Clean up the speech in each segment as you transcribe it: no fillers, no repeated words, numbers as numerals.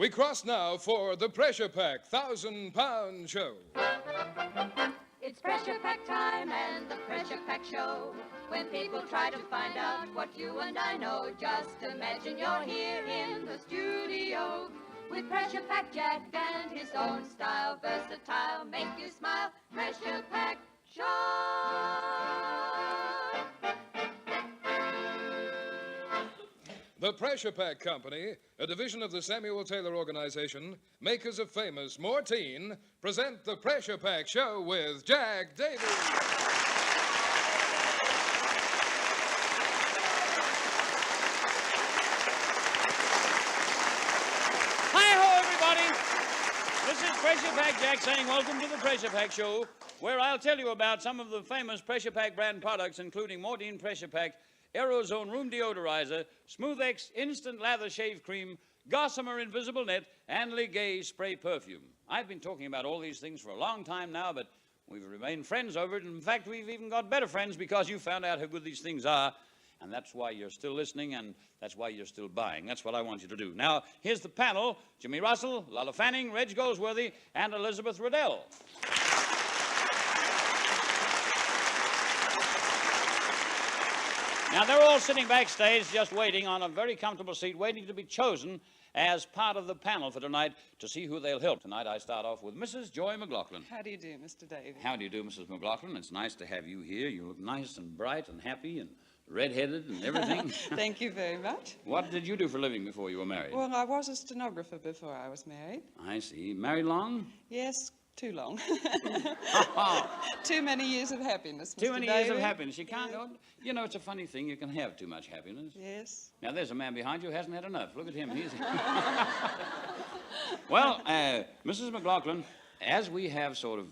We cross now for the Pressure Pak 1,000-Pound Show. It's Pressure Pak time and the Pressure Pak Show. When people try to find out what you and I know, just imagine you're here in the studio with Pressure Pak Jack and his own style, versatile, make you smile. Pressure Pak Show. The Pressure Pak Company, a division of the Samuel Taylor Organization, makers of famous Mortine, present the Pressure Pak Show with Jack Davies. Hi-ho, everybody. This is Pressure Pak Jack saying welcome to the Pressure Pak Show, where I'll tell you about some of the famous Pressure Pak brand products, including Mortine Pressure Pak, Aerozone Room Deodorizer, Smooth-X Instant Lather Shave Cream, Gossamer Invisible Net, and Ligay Spray Perfume. I've been talking about all these things for a long time now, but we've remained friends over it. In fact, we've even got better friends because you found out how good these things are, and that's why you're still listening, and that's why you're still buying. That's what I want you to do. Now, here's the panel: Jimmy Russell, Lola Fanning, Reg Goldsworthy, and Elizabeth Riddell. Now, they're all sitting backstage just waiting on a very comfortable seat, waiting to be chosen as part of the panel for tonight to see who they'll help. Tonight, I start off with Mrs. Joy McLaughlin. How do you do, Mr. Davies? How do you do, Mrs. McLaughlin? It's nice to have you here. You look nice and bright and happy and red-headed and everything. Thank you very much. What did you do for a living before you were married? Well, I was a stenographer before I was married. I see. Married long? Yes, too long. Too many years of happiness, Mr. Too many Davies. years of happiness. You can't, you know, it's a funny thing. You can have too much happiness. Yes. Now, there's a man behind you who hasn't had enough. Look at him. He's... Well, Mrs. McLaughlin, as we have sort of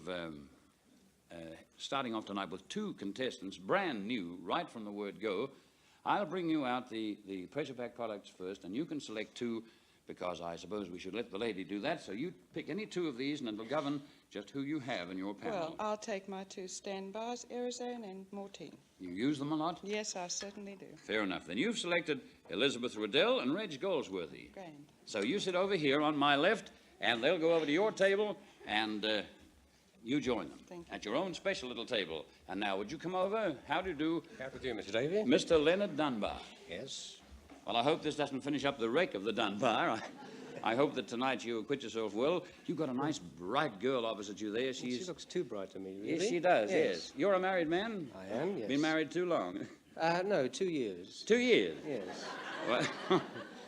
starting off tonight with two contestants, brand new, right from the word go, I'll bring you out the Pressure Pak products first, and you can select two, because I suppose we should let the lady do that. So you pick any two of these, and it'll govern just who you have in your panel. Well, I'll take my two standbys, Aerozone and Mortine. You use them a lot? Yes, I certainly do. Fair enough. Then you've selected Elizabeth Riddell and Reg Goldsworthy. Grand. So you sit over here on my left, and they'll go over to your table, and you join them. Thank you. At your own special little table. And now, would you come over? How do you do? How to do, Mr. Davies? Mr. Leonard Dunbar. Yes. Well, I hope this doesn't finish up the wreck of the Dunbar. I hope that tonight you acquit yourself well. You've got a nice, bright girl opposite you there. She looks too bright to me, really. Yes, she does, yes. You're a married man? I am, yes. Been married too long? No, 2 years. 2 years? Yes. Well,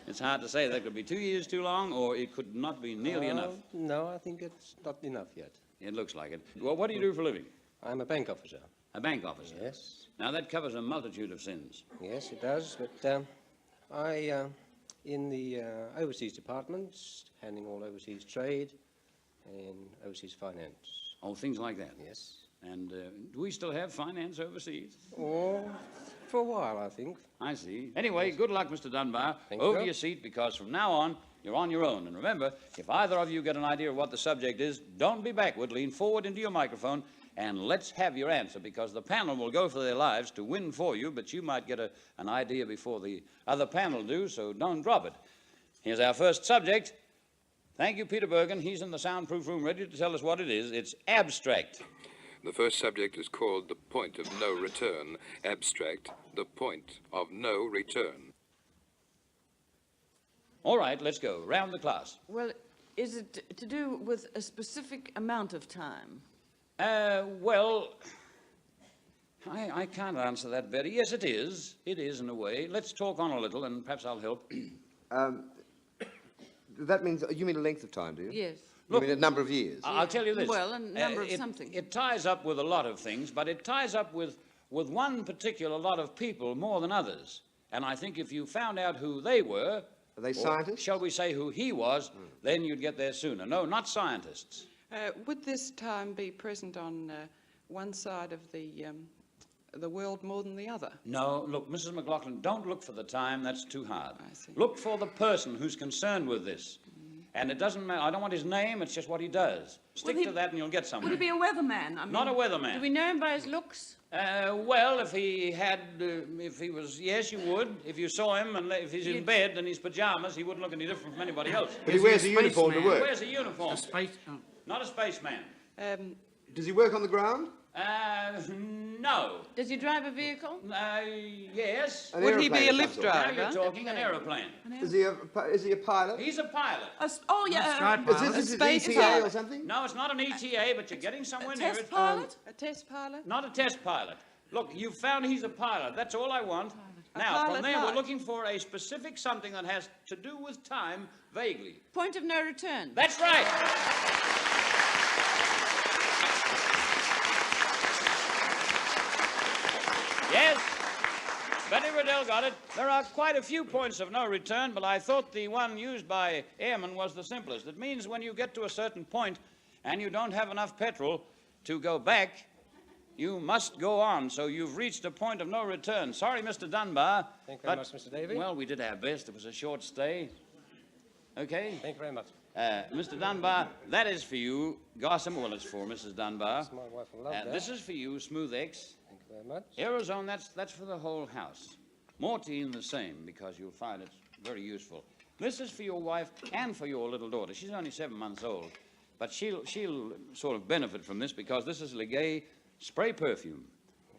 it's hard to say. That could be 2 years too long, or it could not be nearly enough. No, I think it's not enough yet. It looks like it. Well, what do you do for a living? I'm a bank officer. A bank officer? Yes. Now, that covers a multitude of sins. Yes, it does, but I, in the overseas departments, handling all overseas trade and overseas finance. Oh, things like that? Yes. And do we still have finance overseas? Oh, for a while, I think. I see. Anyway, good luck, Mr. Dunbar. Thank Over you. your seat, because from now on, you're on your own. And remember, if either of you get an idea of what the subject is, don't be backward. Lean forward into your microphone, and let's have your answer, because the panel will go for their lives to win for you, but you might get an idea before the other panel do, so don't drop it. Here's our first subject. Thank you, Peter Bergen. He's in the soundproof room ready to tell us what it is. It's abstract. The first subject is called the point of no return. Abstract, the point of no return. All right, let's go. Round the class. Well, is it to do with a specific amount of time? Well, I can't answer that, Betty. Yes, it is. It is, in a way. Let's talk on a little, and perhaps I'll help. That means, you mean a length of time, do you? Yes. You mean a number of years? I'll tell you this. Well, a number of something. It ties up with a lot of things, but it ties up with one particular lot of people more than others. And I think if you found out who they were... Are they scientists? Shall we say who he was, then you'd get there sooner. No, not scientists. Would this time be present on one side of the world more than the other? No, look, Mrs. McLaughlin, don't look for the time. That's too hard. I see. Look for the person who's concerned with this. And it doesn't matter. I don't want his name. It's just what he does. Stick he- to that and you'll get somewhere. Would he be a weatherman? I mean, Not a weatherman. Do we know him by his looks? Well, if he had, if he was, yes, you would. If you saw him, and if he's in bed in his pajamas, he wouldn't look any different from anybody else. But he wears a uniform to He work. wears a uniform. A space... Oh. Not a spaceman. Does he work on the ground? No. Does he drive a vehicle? Yes. An Would he be aeroplane a of lift some sort. Now driver? you're talking an aeroplane. Is he a pilot? He's a pilot. Oh, yeah. Straight Is pilot. this his space ETA pilot. or something? No, it's not an ETA, but you're getting somewhere near Test it. pilot? A test pilot? Not a test pilot. Look, you've found he's a pilot. That's all I want. Now, from pilot there, we're light. looking for a specific something that has to do with time, vaguely. Point of no return. That's right. Yes, Betty Riddell got it. There are quite a few points of no return, but I thought the one used by airmen was the simplest. It means when you get to a certain point and you don't have enough petrol to go back, you must go on. So you've reached a point of no return. Sorry, Mr. Dunbar. Thank you very much, Mr. Davey. Well, we did our best. It was a short stay. Okay? Thank you very much. Mr. Dunbar, that is for you. Gossamer, well, it's for Mrs. Dunbar. My wife will love that. This is for you, Smooth X. Thank you very much. Aerozone, that's for the whole house. Mortine, the same, because you'll find it's very useful. This is for your wife and for your little daughter. She's only 7 months old, but she'll sort of benefit from this because this is Legay spray perfume.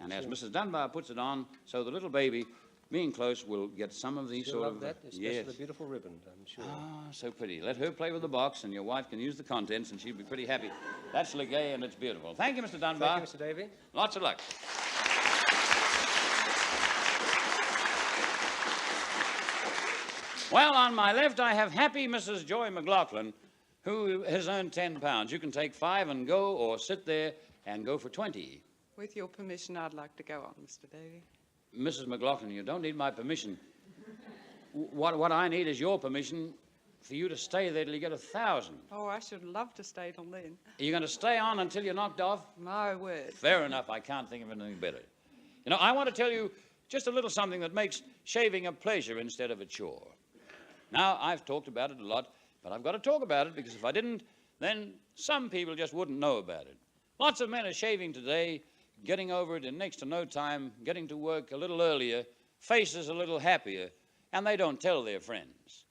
And as Mrs. Dunbar puts it on, so the little baby, being close, will get some of these She'll sort love of... that, especially yes. the beautiful ribbon, I'm sure. Ah, so pretty. Let her play with the box, and your wife can use the contents, and she'll be pretty happy. That's Legay, and it's beautiful. Thank you, Mr. Dunbar. Thank you, Mr. Davey. Lots of luck. Well, on my left, I have happy Mrs. Joy McLaughlin, who has earned £10. You can take 5 and go, or sit there and go for 20. With your permission, I'd like to go on, Mr. Davey. Mrs. McLaughlin, you don't need my permission. What I need is your permission for you to stay there till you get 1,000. Oh, I should love to stay till then. Are you going to stay on until you're knocked off? My word. Fair enough. I can't think of anything better. You know, I want to tell you just a little something that makes shaving a pleasure instead of a chore. Now, I've talked about it a lot, but I've got to talk about it because if I didn't, then some people just wouldn't know about it. Lots of men are shaving today, getting over it in next to no time, getting to work a little earlier, faces a little happier, and they don't tell their friends.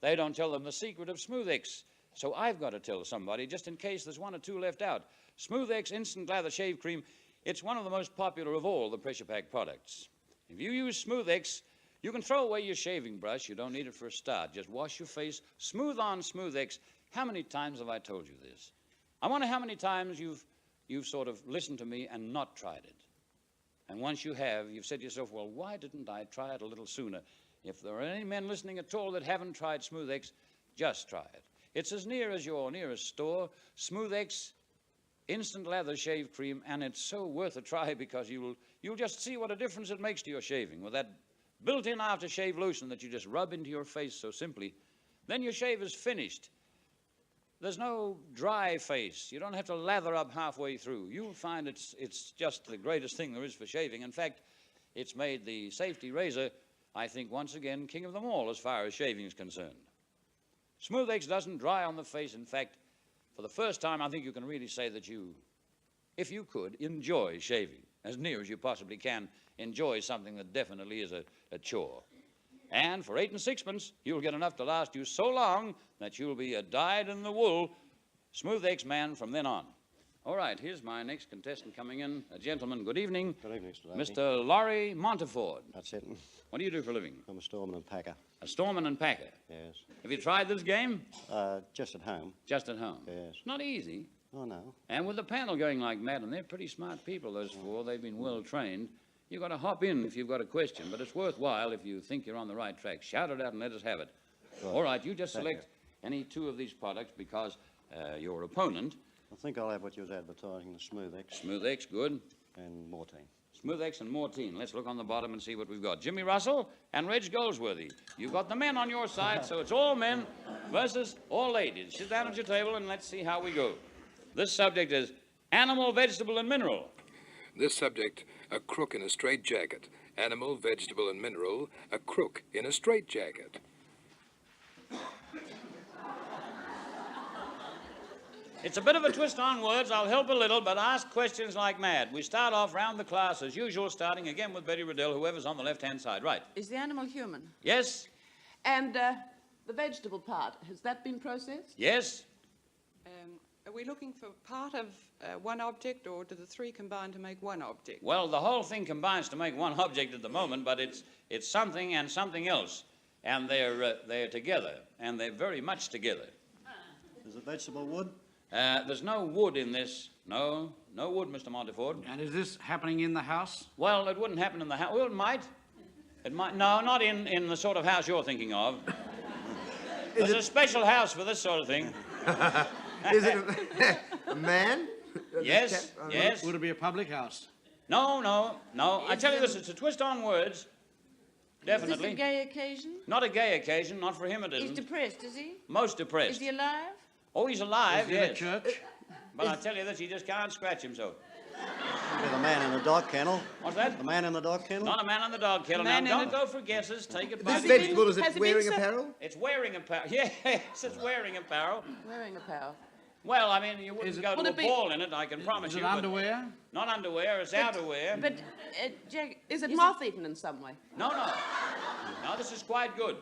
They don't tell them the secret of Smooth X. So I've got to tell somebody, just in case there's 1 or 2 left out. Smooth X Instant Lather Shave Cream, it's one of the most popular of all the Pressure Pak products. If you use Smooth X, you can throw away your shaving brush. You don't need it for a start. Just wash your face, smooth on Smooth X. How many times have I told you this? I wonder how many times you've sort of listened to me and not tried it. And once you have, you've said to yourself, well, why didn't I try it a little sooner? If there are any men listening at all that haven't tried Smooth X, just try it. It's as near as your nearest store. Smooth X Instant Lather Shave Cream, and it's so worth a try because you'll just see what a difference it makes to your shaving with that built-in aftershave lotion that you just rub into your face so simply. Then your shave is finished. There's no dry face. You don't have to lather up halfway through. You'll find it's just the greatest thing there is for shaving. In fact, it's made the safety razor, I think, once again, king of them all as far as shaving is concerned. Smooth X doesn't dry on the face. In fact, for the first time, I think you can really say that you, if you could, enjoy shaving as near as you possibly can. Enjoy something that definitely is a chore. And for 8 and 6pence, you'll get enough to last you so long that you'll be a dyed-in-the-wool Smooth X man from then on. All right, here's my next contestant coming in. A gentleman, good evening. Good evening, Mr. Davey. Mr. Laurie Monteford. That's it. What do you do for a living? I'm a storeman and packer. A storeman and packer. Yes. Have you tried this game? Just at home. Just at home. Yes. Not easy. Oh, no. And with the panel going like mad, and they're pretty smart people, those 4, they've been well trained. You've got to hop in if you've got a question, but it's worthwhile if you think you're on the right track. Shout it out and let us have it. Right. All right, you just select any 2 of these products because your opponent... I think I'll have what you was advertising, the Smooth X Smooth X, good. and Mortine. Smooth X and Mortine. Let's look on the bottom and see what we've got. Jimmy Russell and Reg Goldsworthy. You've got the men on your side, so it's all men versus all ladies. Sit down at your table and let's see how we go. This subject is animal, vegetable, and mineral. This subject, a crook in a straitjacket. Animal, vegetable, and mineral, a crook in a straitjacket. It's a bit of a twist on words. I'll help a little, but ask questions like mad. We start off round the class as usual, starting again with Betty Riddell, whoever's on the left-hand side. Right. Is the animal human? Yes? And the vegetable part, has that been processed? Yes? Are we looking for part of one object, or do the three combine to make one object? Well, the whole thing combines to make one object at the moment, but it's something and something else. And they're together, and they're very much together. Is it vegetable wood? There's no wood in this. No wood, Mr. Monteford. And is this happening in the house? Well, it wouldn't happen in the house. Well, it might. It might. No, not in the sort of house you're thinking of. There's a special house for this sort of thing. Is it a man? Yes, yes. Would it be a public house? No. I tell you this, it's a twist on words. Definitely. Is this a gay occasion? Not a gay occasion, not for him it He's isn't. depressed, is he? Most depressed. Is he alive? Oh, he's alive, Is it yes. a church? But I tell you this, he just can't scratch himself. With a man in the dog kennel? What's that? The man in the dog kennel? Not a man on the dog kennel. Now, Man in don't the- go for guesses. Take it by This the... vegetable, is has it it wearing been apparel? It's wearing apparel. Yes, it's wearing apparel. Wearing apparel. Well, I mean, you wouldn't Is it- go Would to a it be- ball in it, I can promise Is it you. but underwear? Not underwear, it's outerwear. But, Jack... Is it moth-eaten in some way? No. No, this is quite good.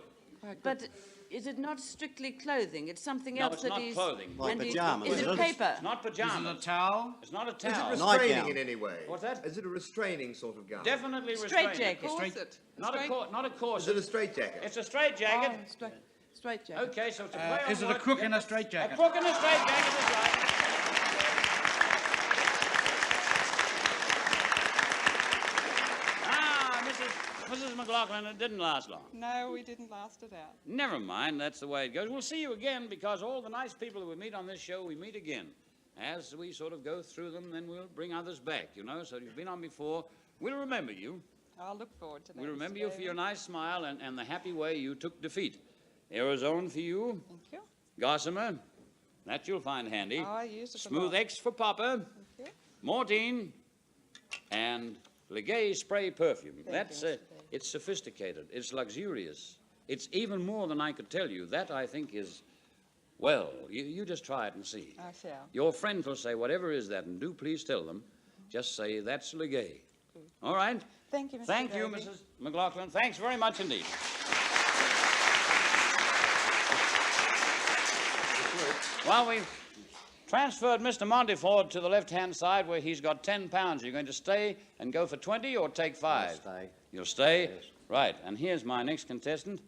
But is it not strictly clothing? It's something No, else it's that not he's... clothing. Like and pajamas, Is is it it? paper? It's not Is it pajamas. a towel? It's not a Is it towel. restraining Nightgown. in any way? What's that? Is it a restraining sort of gown? Definitely Straight restraining. jacket. Corset. Not a Is corset. it a straight jacket? It's a straight jacket. Straight jacket. Okay, so it's a play on Is it a words. crook in a A straitjacket? crook in a straight jacket is right. Mrs. McLaughlin, it didn't last long. No, we didn't last it out. Never mind, that's the way it goes. We'll see you again because all the nice people that we meet on this show, we meet again. As we sort of go through them, then we'll bring others back, you know. So if you've been on before, we'll remember you. I'll look forward to that. We remember Mr. you for your nice smile and the happy way you took defeat. Arizona for you. Thank you. Gossamer, that you'll find handy. Oh, I used it a Smooth lot. X for Papa. Thank you. Mortine, and Legay spray perfume. That's you, Mr. it's sophisticated. It's luxurious. It's even more than I could tell you. That I think is, well, you just try it and see. I shall. Your friends will say, whatever is that, and do please tell them. Just say that's Legay. All right. Thank you, Mr. Thank you, Davey. Mrs. McLaughlin. Thanks very much indeed. Well, we've transferred Mr. Monteford to the left-hand side where he's got 10 pounds. Are you going to stay and go for 20 or take 5? I'll stay. You'll stay? Yes. Right. And here's my next contestant.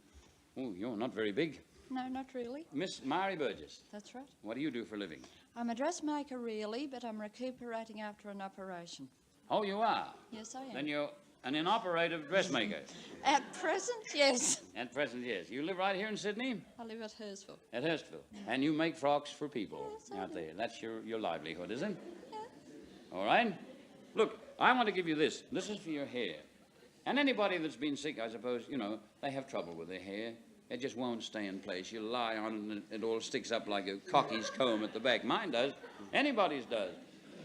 Oh, you're not very big. No, not really. Miss Mary Burgess. That's right. What do you do for a living? I'm a dressmaker, really, but I'm recuperating after an operation. Oh, you are? Yes, I am. Then you're an inoperative dressmaker. At present, yes. At present, yes. You live right here in Sydney? I live at Hurstville. At Hurstville. And you make frocks for people Yes, I out do. there. That's your livelihood, is it? Yeah. All right. Look, I want to give you this. This is for your hair. And anybody that's been sick, I suppose, you know, they have trouble with their hair. It just won't stay in place. You lie on it and it all sticks up like a cockie's comb at the back. Mine does. Anybody's does.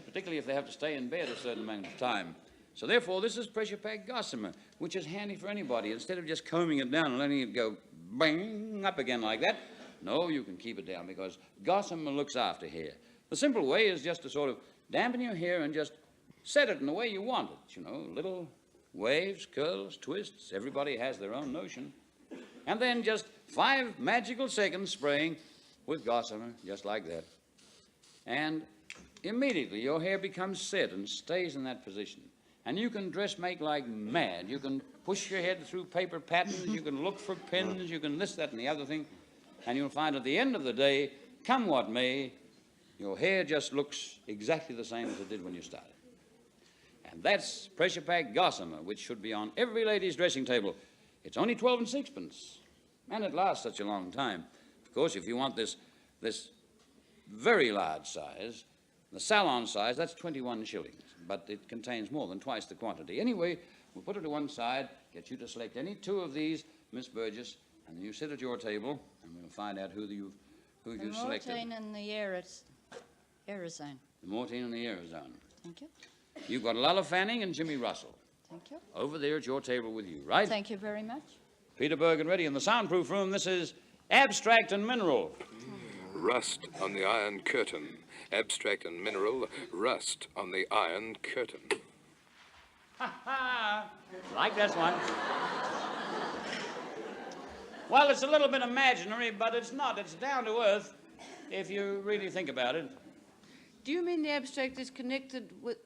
Particularly if they have to stay in bed a certain amount of time. So therefore, this is Pressure Pak Gossamer, which is handy for anybody. Instead of just combing it down and letting it go bang up again like that, no, you can keep it down because Gossamer looks after hair. The simple way is just to sort of dampen your hair and just set it in the way you want it. You know, little waves, curls, twists. Everybody has their own notion. And then just 5 magical seconds spraying with Gossamer, just like that. And immediately your hair becomes set and stays in that position. And you can dressmake like mad. You can push your head through paper patterns. You can look for pins. You can this, that, and the other thing. And you'll find at the end of the day, come what may, your hair just looks exactly the same as it did when you started. And that's Pressure Pak Gossamer, which should be on every lady's dressing table. It's only 12 and 6pence. And it lasts such a long time. Of course, if you want this very large size, the salon size, that's 21 shillings. But it contains more than twice the quantity. Anyway, we'll put it to one side, get you to select any 2 of these, Miss Burgess, and then you sit at your table, and we'll find out who you've selected. The Mortine and the Aerozone. The Mortine and the Aerozone. Thank you. You've got Lalla Fanning and Jimmy Russell. Thank you. Over there at your table with you, right? Thank you very much. Peter Bergen ready in the soundproof room. This is Abstract and Mineral. rust on the Iron Curtain. Abstract and mineral, rust on the Iron Curtain. Ha ha! Like this one. Well, it's a little bit imaginary, but it's not. It's down to earth if you really think about it. Do you mean the abstract is connected with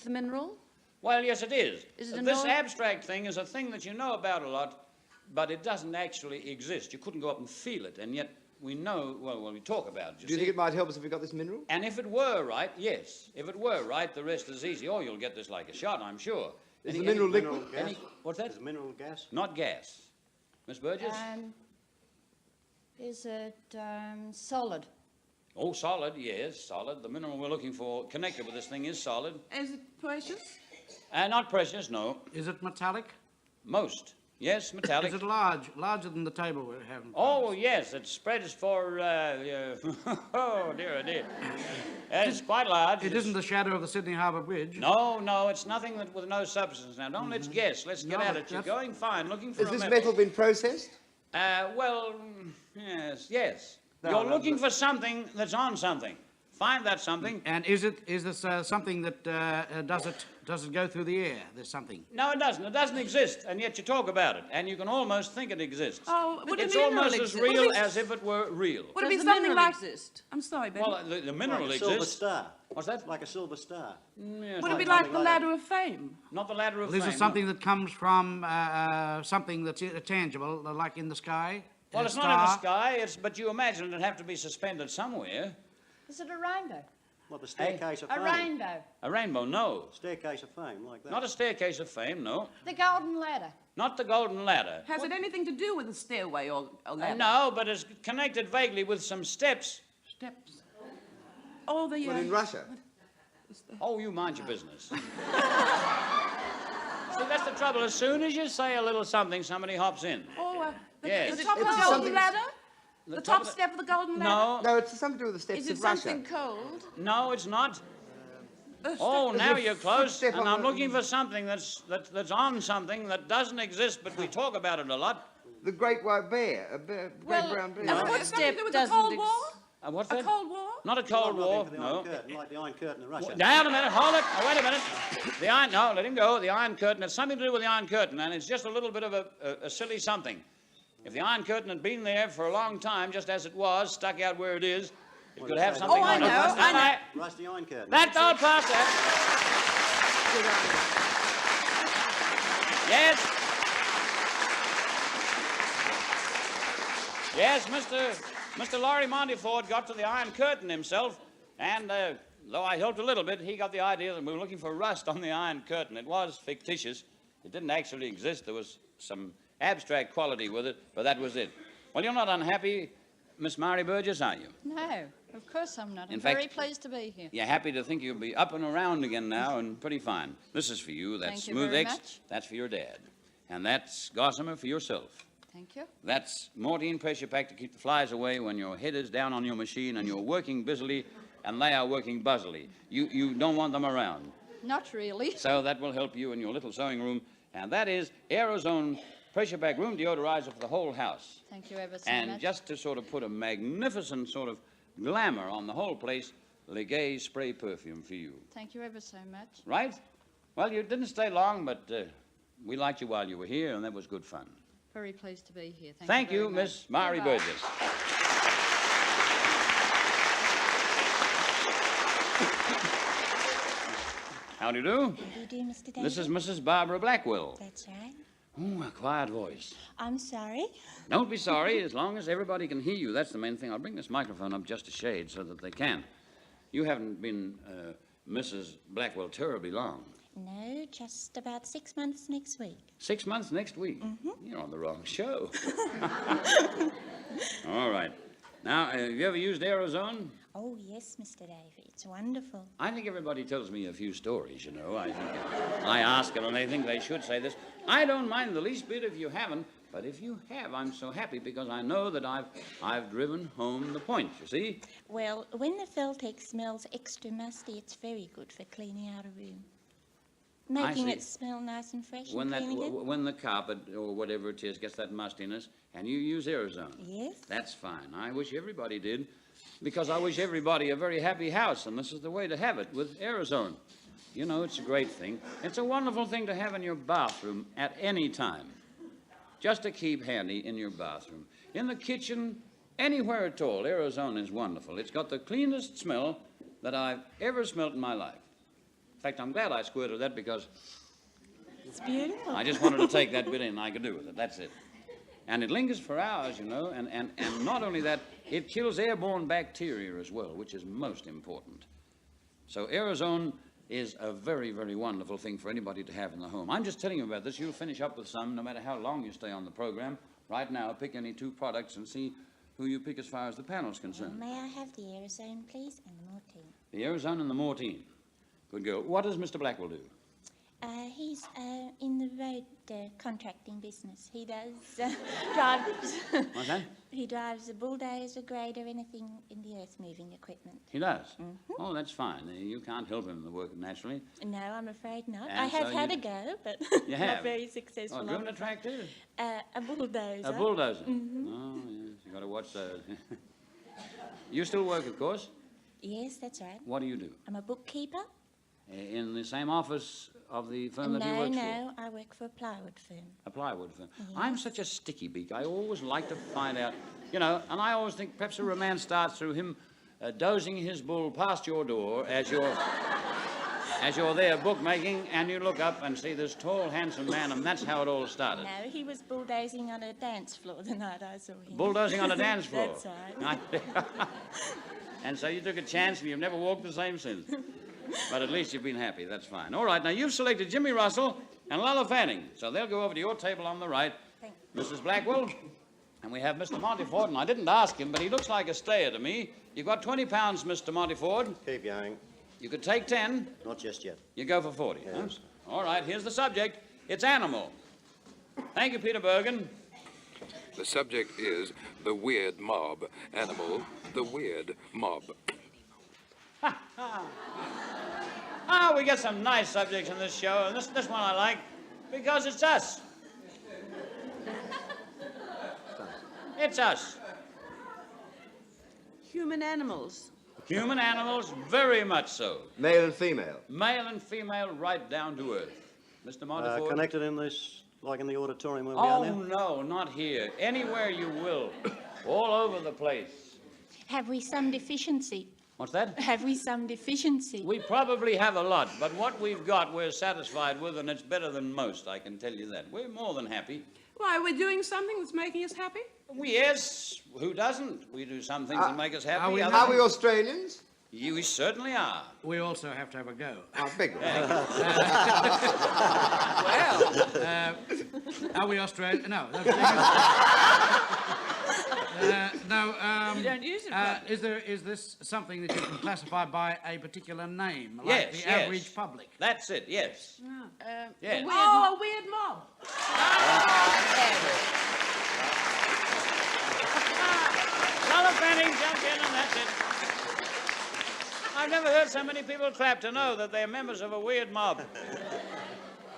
the mineral? Well, yes, it is. Is it This abstract thing is a thing that you know about a lot, but it doesn't actually exist. You couldn't go up and feel it, and yet we know, well, when we talk about it, Do you think it might help us if we got this mineral? And if it were right, yes. If it were right, the rest is easy. Oh, you'll get this like a shot, I'm sure. Is the mineral liquid? What's that? Is mineral gas? Not gas. Miss Burgess? Is it solid? Oh, solid, yes, solid. The mineral we're looking for connected with this thing is solid. Is it precious? Not precious, no. Is it metallic? Most. Yes, metallic. Is it large? Larger than the table we're having? Oh, yes, it spreads for, oh, dear, oh, dear. It's quite large. It isn't the shadow of the Sydney Harbour Bridge? No, no, it's nothing with no substance. Now, don't let's guess. Let's get at it. You're going fine, looking for Has a this metal. metal been processed? Well, yes. You're looking for something that's on something. Find that something. And is this something that does it go through the air? There's something. No, it doesn't. It doesn't exist, and yet you talk about it, and you can almost think it exists. Oh, would It's a mineral almost as exist? real as if it were real. Would it be Does the something mineral like... exist? I'm sorry, Betty. Well, the mineral Like a silver exists. star. What's that? Like a silver star. Yes, Would it be like the ladder of fame? Not the ladder of This fame. is something that comes from something that's tangible, like in the sky. Well, a it's not in the star. sky, but you imagine it'd have to be suspended somewhere. Is it a rainbow? What, the staircase of A fame? rainbow. A rainbow, no. Staircase of fame, like that. Not a staircase of fame, no. The golden ladder. Not the golden ladder. Has it anything to do with a stairway or ladder? No, but it's connected vaguely with some steps. Steps. Oh, the... Well, in Russia. Oh, you mind your business. See, that's the trouble. As soon as you say a little something, somebody hops in. Oh, Yes. the top of It's the golden something- ladder? The top of the- step of the golden ladder? No, No, it's something to do with the steps Is it of Russia. something cold? no, it's not. The Oh, There's now a you're close, footstep and on I'm the- looking for something that's on something that doesn't exist, but we talk about it a lot. The great white bear, a bear, great brown bear. a What's something to footstep do with the doesn't Cold War? What's A that? Cold War? Not a Cold War, For the no. Iron Curtain, like the Iron Curtain in Russia. Down a minute, hold it. Oh, wait a minute. No, let him go. The Iron Curtain, it's something to do with the Iron Curtain, and it's just a little bit of a silly something. If the Iron Curtain had been there for a long time, just as it was, stuck out where it is, it could have something Oh, I on it. know, I know. Rusty Iron Curtain. That's all past that. Yes. Yes, Mr. Laurie Monteford got to the Iron Curtain himself, and though I helped a little bit, he got the idea that we were looking for rust on the Iron Curtain. It was fictitious. It didn't actually exist. There was some abstract quality with it, but that was it. Well, you're not unhappy, Miss Mary Burgess, are you? No, of course I'm not. In I'm fact- very pleased to be here. You're happy to think you'll be up and around again now and pretty fine. This is for you. That's Thank you Smooth very X. much. That's for your dad. And that's Gossamer for yourself. Thank you. That's Mortine Pressure Pack to keep the flies away when your head is down on your machine and you're working busily and they are working buzzily. You don't want them around. Not really. So that will help you in your little sewing room. And that is Aerozone Pressure Pack Room Deodorizer for the whole house. Thank you ever so And much. just to sort of put a magnificent sort of glamour on the whole place, Legay Spray Perfume for you. Thank you ever so much. Right? Well, you didn't stay long, but we liked you while you were here, and that was good fun. Very pleased to be here. Thank very you, much. Miss Mary Goodbye. Burgess. How do you do? How do you do, Mr. David? This is Mrs. Barbara Blackwell. That's right. Oh, a quiet voice. I'm sorry. Don't be sorry, as long as everybody can hear you. That's the main thing. I'll bring this microphone up just a shade so that they can. You haven't been Mrs. Blackwell terribly long. No, just about 6 months next week. 6 months next week? Mm-hmm. You're on the wrong show. All right. Now, have you ever used Aerozone? Oh, yes, Mr. Davy. It's wonderful. I think everybody tells me a few stories, you know. I ask them, and they think they should say this. I don't mind the least bit if you haven't, but if you have, I'm so happy because I know that I've driven home the point, you see? Well, when the Feltex smells extra musty, it's very good for cleaning out a room. Making see. it smell nice and fresh When and that, cleaning it? when the carpet or whatever it is gets that mustiness, and you use aerosol. Yes. That's fine. I wish everybody did, because I wish everybody a very happy house, and this is the way to have it, with aerosol. You know, it's a great thing. It's a wonderful thing to have in your bathroom at any time, just to keep handy in your bathroom. In the kitchen, anywhere at all, aerosol is wonderful. It's got the cleanest smell that I've ever smelt in my life. In fact, I'm glad I squirted that, because It's beautiful. I just wanted to take that bit in, I could do with it, that's it. And it lingers for hours, you know, and not only that, it kills airborne bacteria as well, which is most important. So aerosol is a very, very wonderful thing for anybody to have in the home. I'm just telling you about this. You'll finish up with some, no matter how long you stay on the program. Right now, pick any 2 products and see who you pick as far as the panel's concerned. May I have the aerosol, please, and the Mortine? The aerosol and the Mortine. Good girl. What does Mr. Blackwell do? He's in the road contracting business. He does drives. What's that? He drives a bulldozer, grader, anything in the earth-moving equipment. He does? Oh, that's fine. You can't help him in the work, naturally. No, I'm afraid not. And I have so had you- a go, but You have? not very successful. Oh, driven a tractor? A bulldozer. A bulldozer? Oh, yes. You've got to watch those. You still work, of course. Yes, that's right. What do you do? I'm a bookkeeper. In the same office of the firm that he No, works for? no, I work for a plywood firm. A plywood firm. I'm such a sticky beak. I always like to find out, you know, and I always think perhaps a romance starts through him dozing his bull past your door as you're there bookmaking, and you look up and see this tall, handsome man, and that's how it all started. No, he was bulldozing on a dance floor the night I saw him. Bulldozing on a dance floor? That's right. And so you took a chance, and you've never walked the same since. But at least you've been happy. That's fine. All right, now you've selected Jimmy Russell and Lala Fanning, so they'll go over to your table on the right. Mrs. Blackwell, and we have Mr. Monteford, and I didn't ask him, but he looks like a stayer to me. You've got 20 pounds, Mr. Monteford. Keep going. You could take 10. Not just yet. You go for 40, huh? Yes. All right, here's the subject. It's animal. Thank you, Peter Bergen. The subject is the weird mob. Animal, the weird mob. We get some nice subjects in this show, and this one I like, because it's us. It's us. Human animals. Human animals, very much so. Male and female. Male and female, right down to earth. Mr. Monteford? Connected in this, like in the auditorium where we are Oh, now? no, not here. Anywhere you will. All over the place. Have we some deficiency? What's that? Have we some deficiency? We probably have a lot, but what we've got we're satisfied with, and it's better than most, I can tell you that. We're more than happy. Why, we're doing something that's making us happy? Yes, who doesn't? We do some things that make us happy. Are other we things- Australians? You certainly are. We also have to have a go. Oh, big one. Are we Australian? No. You don't use it properly. Is this something that you can classify by a particular name, like Yes, the yes. average public? That's it, yes. Yes. Oh, a weird mob. Lala Fanning, jump in, and that's it. I've never heard so many people clap to know that they're members of a weird mob.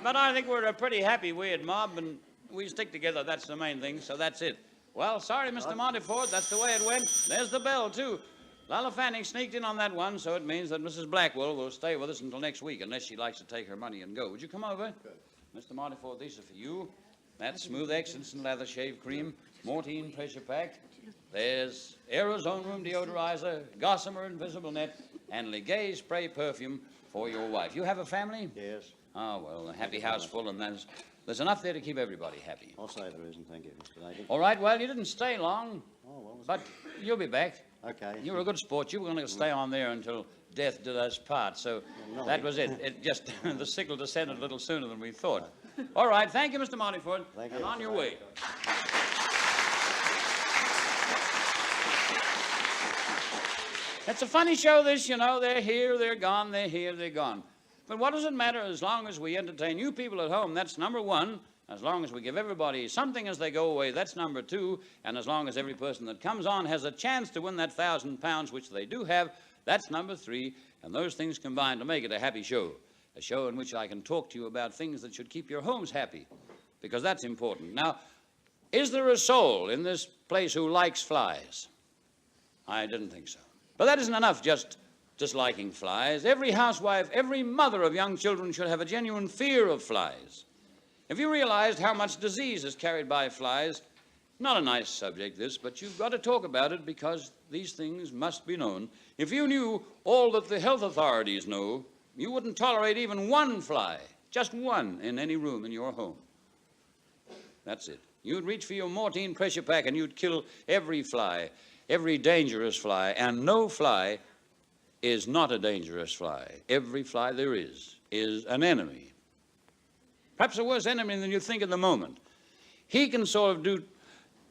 But I think we're a pretty happy weird mob, and we stick together. That's the main thing, so that's it. Well, sorry, Mr. Monteford, that's the way it went. There's the bell, too. Lala Fanning sneaked in on that one, so it means that Mrs. Blackwell will stay with us until next week, unless she likes to take her money and go. Would you come over? Good. Mr. Monteford, these are for you. That's Smooth Excellence and Lather Shave Cream, Mortine Pressure Pack. There's Aerozone Room Deodorizer, Gossamer Invisible Net, and Ligay Spray Perfume for your wife. You have a family? Yes. Oh, well, a happy house full, and there's enough there to keep everybody happy. I'll say there isn't, thank you, Mr. Davey. All right, well, you didn't stay long, Oh, well, but you'll be back. okay. You were a good sport. You were going to stay on there until death did us part, so that was it. It just, the signal descended a little sooner than we thought. All right, thank you, Mr. Monteford, Thank and you. on your way. It's a funny show, this, you know. They're here, they're gone, they're here, they're gone. But what does it matter as long as we entertain you people at home? That's number one. As long as we give everybody something as they go away, that's number two. And as long as every person that comes on has a chance to win that £1,000, which they do have, that's number three. And those things combine to make it a happy show. a show in which I can talk to you about things that should keep your homes happy, because that's important. Now, is there a soul in this place who likes flies? I didn't think so. But that isn't enough, just liking flies. Every housewife, every mother of young children should have a genuine fear of flies. If you realized how much disease is carried by flies, not a nice subject, this, but you've got to talk about it because these things must be known. If you knew all that the health authorities know, you wouldn't tolerate even one fly, just one, in any room in your home. That's it. You'd reach for your Mortine Pressure Pack and you'd kill every fly, every dangerous fly, and no fly is not a dangerous fly. Every fly there is an enemy. Perhaps a worse enemy than you think at the moment. He can sort of do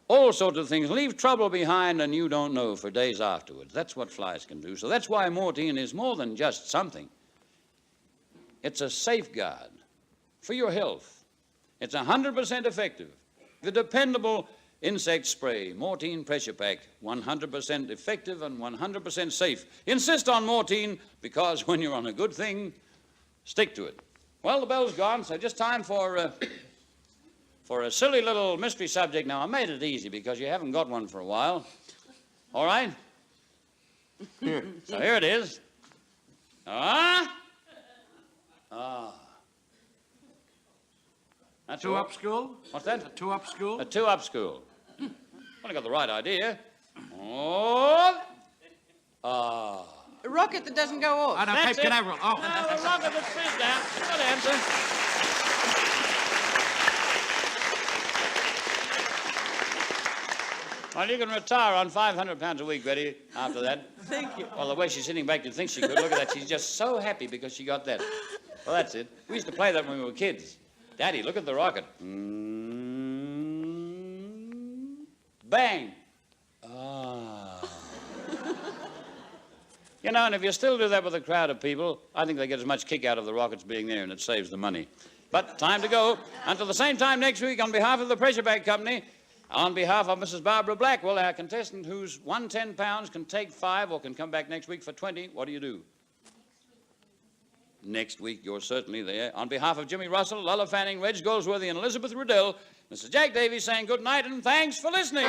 all sorts of things, leave trouble behind and you don't know for days afterwards. That's what flies can do. So that's why Mortine is more than just something. It's a safeguard for your health. It's 100% effective. The dependable insect spray, Mortine Pressure Pack, 100% effective and 100% safe. Insist on Mortine, because when you're on a good thing, stick to it. Well, the bell's gone, so just time for a silly little mystery subject. Now, I made it easy because you haven't got one for a while. All right? So here it is. That's Two all. up school? What's that? A two up school? A two-up school. Well, I got the right idea. Oh. A rocket that doesn't go off. Oh, no, That's Cape it. Canaveral. Oh. No, a rocket that spins down. Good answer. Well, you can retire on £500 a week, Betty, after that. Thank you. Well, the way she's sitting back, you'd think she could. Look at that. She's just so happy because she got that. Well, that's it. We used to play that when we were kids. Daddy, look at the rocket. Bang. You know, and if you still do that with a crowd of people, I think they get as much kick out of the rockets being there, and it saves the money. But time to go. Until the same time next week, on behalf of the Pressure Pack Company, on behalf of Mrs. Barbara Blackwell, our contestant who's won £10, can take 5 or can come back next week for 20, what do you do? Next week, you're certainly there. On behalf of Jimmy Russell, Lulla Fanning, Reg Goldsworthy, and Elizabeth Riddell, Mr. Jack Davies saying good night and thanks for listening.